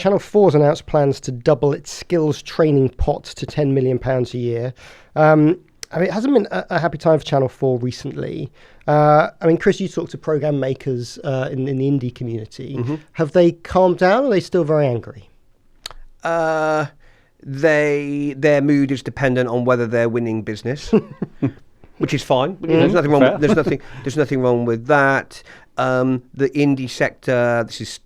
Channel 4's announced plans to double its skills training pot to £10 million a year. It hasn't been a happy time for Channel 4 recently. Chris, you talked to programme makers in the indie community. Mm-hmm. Have they calmed down, or are they still very angry? Their mood is dependent on whether they're winning business, which is fine. Mm-hmm. There's nothing wrong. There's nothing wrong with that. The indie sector, this is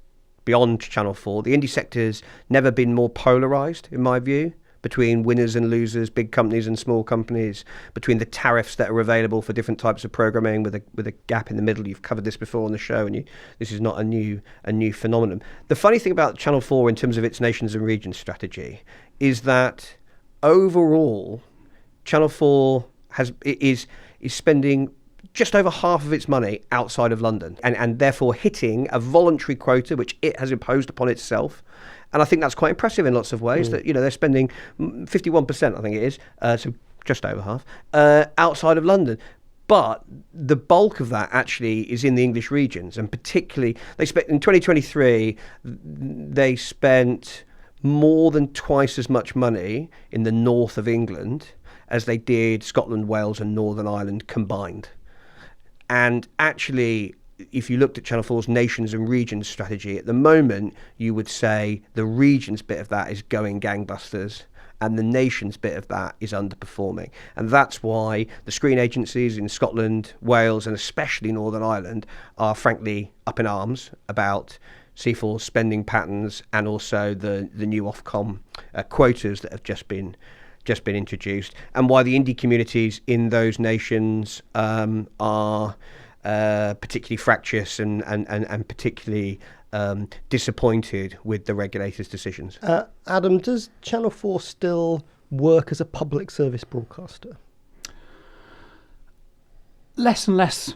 beyond Channel 4. The indie sector's never been more polarised, in my view, between winners and losers, big companies and small companies, between the tariffs that are available for different types of programming with a gap in the middle. You've covered this before on the show, and this is not a new phenomenon. The funny thing about Channel 4 in terms of its nations and regions strategy is that overall, Channel 4 is spending just over half of its money outside of London, and therefore hitting a voluntary quota which it has imposed upon itself. And I think that's quite impressive in lots of ways, that they're spending 51%, I think it is, so just over half, outside of London. But the bulk of that actually is in the English regions, and particularly in 2023, they spent more than twice as much money in the north of England as they did Scotland, Wales and Northern Ireland combined. And actually, if you looked at Channel 4's nations and regions strategy at the moment, you would say the regions bit of that is going gangbusters and the nations bit of that is underperforming. And that's why the screen agencies in Scotland, Wales and especially Northern Ireland are frankly up in arms about C4's spending patterns and also the new Ofcom quotas that have just been introduced, and why the indie communities in those nations are particularly fractious and particularly disappointed with the regulators' decisions. Adam, does Channel 4 still work as a public service broadcaster? Less and less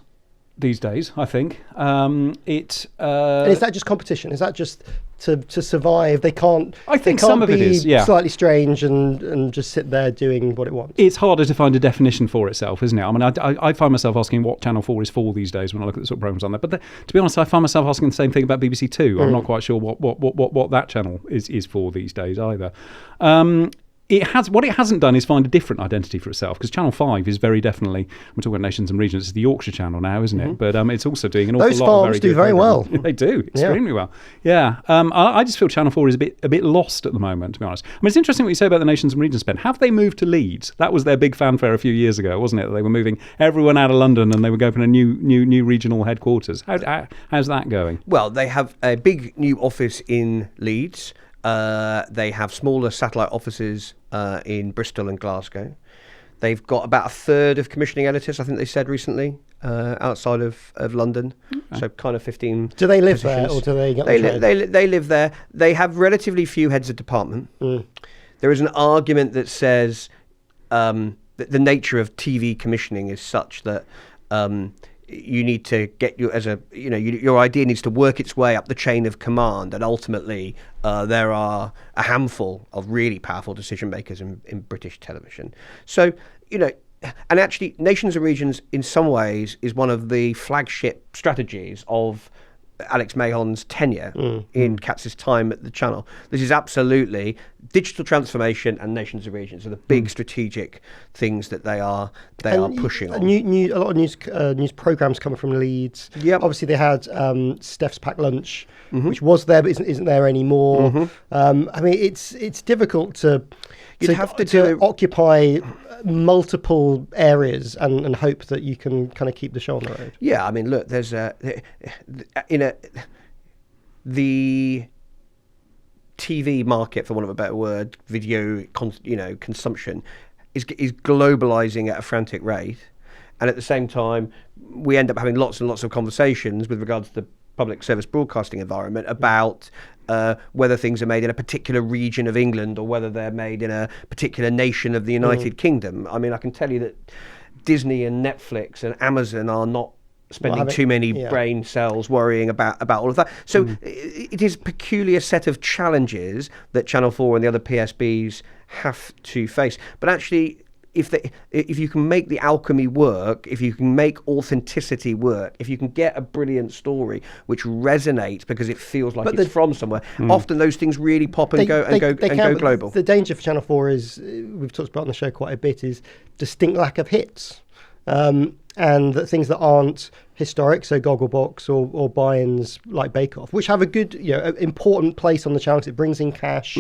these days, I think. And is that just competition? Is that just to survive? They can't. I think some of it is, yeah, slightly strange and just sit there doing what it wants. It's harder to find a definition for itself, isn't it? I mean, I find myself asking what Channel 4 is for these days when I look at the sort of programmes on there. But to be honest, I find myself asking the same thing about BBC Two. I'm not quite sure what that channel is for these days either. What it hasn't done is find a different identity for itself, because Channel 5 is very definitely, we're talking about nations and regions, it's the Yorkshire Channel now, isn't it? But it's also doing an awful Those lot farms of very do good very programming. well. They do, extremely well. Yeah. I just feel Channel 4 is a bit lost at the moment, to be honest. I mean, it's interesting what you say about the nations and regions spend. Have they moved to Leeds? That was their big fanfare a few years ago, wasn't it? They were moving everyone out of London and they were going for a new regional headquarters. How's that going? Well, they have a big new office in Leeds. They have smaller satellite offices in Bristol and Glasgow. They've got about a third of commissioning editors, I think they said recently, outside of London. Okay. So kind of 15. Do they live positions. there, or do they get they live there. They have relatively few heads of department. There is an argument that says that the nature of TV commissioning is such that you need to get your idea needs to work its way up the chain of command, and ultimately there are a handful of really powerful decision makers in British television. So, and actually nations and regions in some ways is one of the flagship strategies of Alex Mahon's tenure in Katz's time at the channel. This is absolutely digital transformation, and nations and regions are the big strategic things that they are pushing on. A lot of news programs coming from Leeds. Yep. Obviously they had Steph's Packed Lunch, which was there but isn't there anymore. I mean, it's difficult to occupy multiple areas and hope that you can kind of keep the show on the road. Yeah, I mean, look, there's the TV market, for want of a better word, video consumption is globalizing at a frantic rate, and at the same time we end up having lots and lots of conversations with regards to the public service broadcasting environment about whether things are made in a particular region of England or whether they're made in a particular nation of the United Kingdom. I mean, I can tell you that Disney and Netflix and Amazon are not spending too many brain cells worrying about all of that. So it is a peculiar set of challenges that Channel 4 and the other PSBs have to face. But actually, if you can make the alchemy work, if you can make authenticity work, if you can get a brilliant story which resonates because it feels like it's from somewhere, often those things really pop and go global. The danger for Channel 4 is, we've talked about on the show quite a bit, is distinct lack of hits. And that things that aren't historic, so Gogglebox or buy-ins like Bake Off, which have a good, important place on the channel. It brings in cash,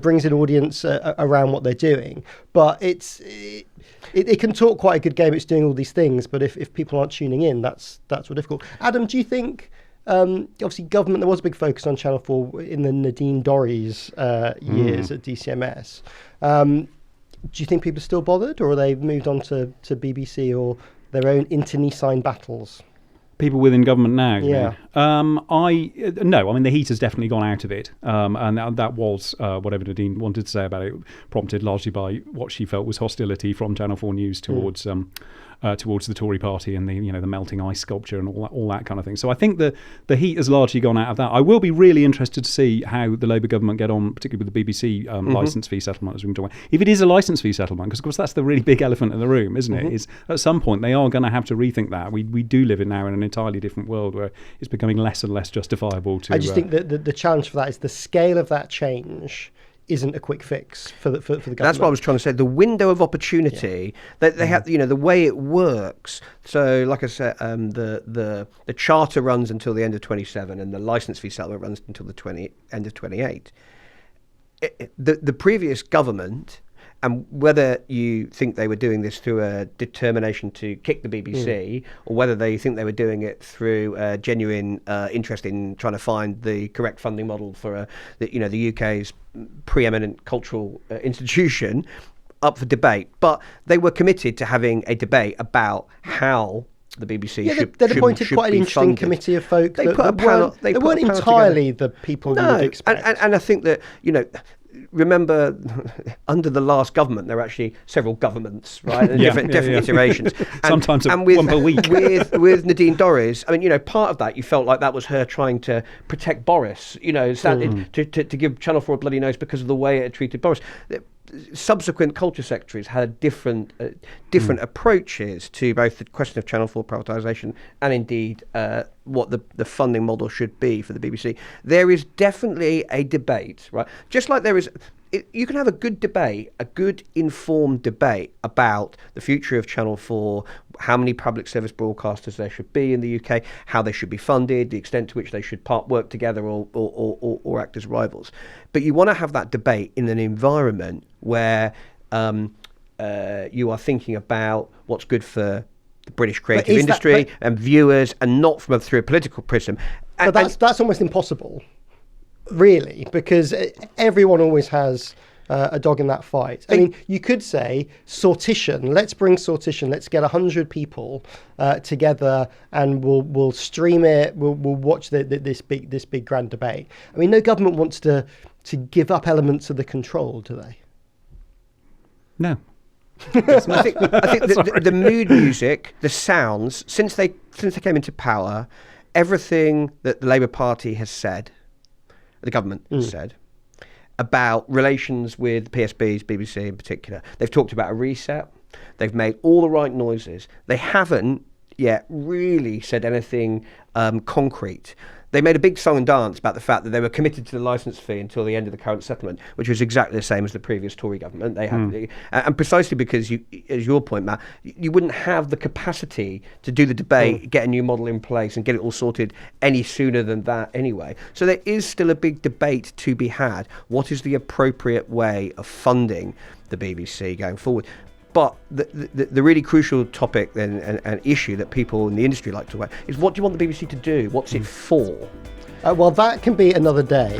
brings in audience around what they're doing. But it can talk quite a good game. It's doing all these things, but if people aren't tuning in, that's what's difficult. Adam, do you think? Obviously, government. There was a big focus on Channel 4 in the Nadine Dorries years at DCMS. Do you think people are still bothered, or are they moved on to BBC or their own internecine battles? People within government now? Yeah. No. I mean, the heat has definitely gone out of it, and that was whatever Nadine wanted to say about it, prompted largely by what she felt was hostility from Channel 4 News towards the Tory party and the melting ice sculpture and all that kind of thing. So I think the heat has largely gone out of that. I will be really interested to see how the Labour government get on, particularly with the BBC licence fee settlement, as we can talk about. If it is a licence fee settlement, because of course that's the really big elephant in the room, isn't it? Is at some point they are going to have to rethink that. We do live now in an entirely different world where it's becoming less and less justifiable to. I just think that the challenge for that is the scale of that change isn't a quick fix for the government. That's what I was trying to say. The window of opportunity that they have, the way it works. So, like I said, the charter runs until the end of 27, and the licence fee settlement runs until the end of 28. The previous government, and whether you think they were doing this through a determination to kick the BBC, or whether they think they were doing it through a genuine interest in trying to find the correct funding model for the UK's preeminent cultural institution, up for debate. But they were committed to having a debate about how the BBC should they'd appointed should quite an be interesting funded. committee of folk. They put a panel. They weren't entirely together. The people you No, would expect. and I think that remember, under the last government, there were actually several governments, right? And different iterations. Sometimes and one per week. with Nadine Dorries, I mean, part of that, you felt like that was her trying to protect Boris, to give Channel 4 a bloody nose because of the way it had treated Boris. Subsequent culture secretaries had different approaches to both the question of Channel 4 privatisation and indeed what the funding model should be for the BBC. There is definitely a debate, right? Just like there is, you can have a good debate, a good informed debate about the future of Channel 4, how many public service broadcasters there should be in the UK, how they should be funded, the extent to which they should work together or act as rivals. But you want to have that debate in an environment where you are thinking about what's good for the British creative industry and viewers, and not through a political prism. But that's almost impossible, really, because everyone always has a dog in that fight. I mean, you could say sortition. Let's bring sortition. Let's get 100 people together, and we'll stream it. We'll watch this big grand debate. I mean, no government wants to give up elements of the control, do they? No. I think the mood music, the sounds, since they came into power, everything that the Labour Party has said, the government has said, about relations with PSBs, BBC in particular. They've talked about a reset. They've made all the right noises. They haven't yet really said anything concrete. They made a big song and dance about the fact that they were committed to the licence fee until the end of the current settlement, which was exactly the same as the previous Tory government. They had, and precisely because, as your point, Matt, you wouldn't have the capacity to do the debate, get a new model in place, and get it all sorted any sooner than that anyway. So there is still a big debate to be had. What is the appropriate way of funding the BBC going forward? But the really crucial topic and issue that people in the industry like to talk about is, what do you want the BBC to do? What's it for? Well, that can be another day.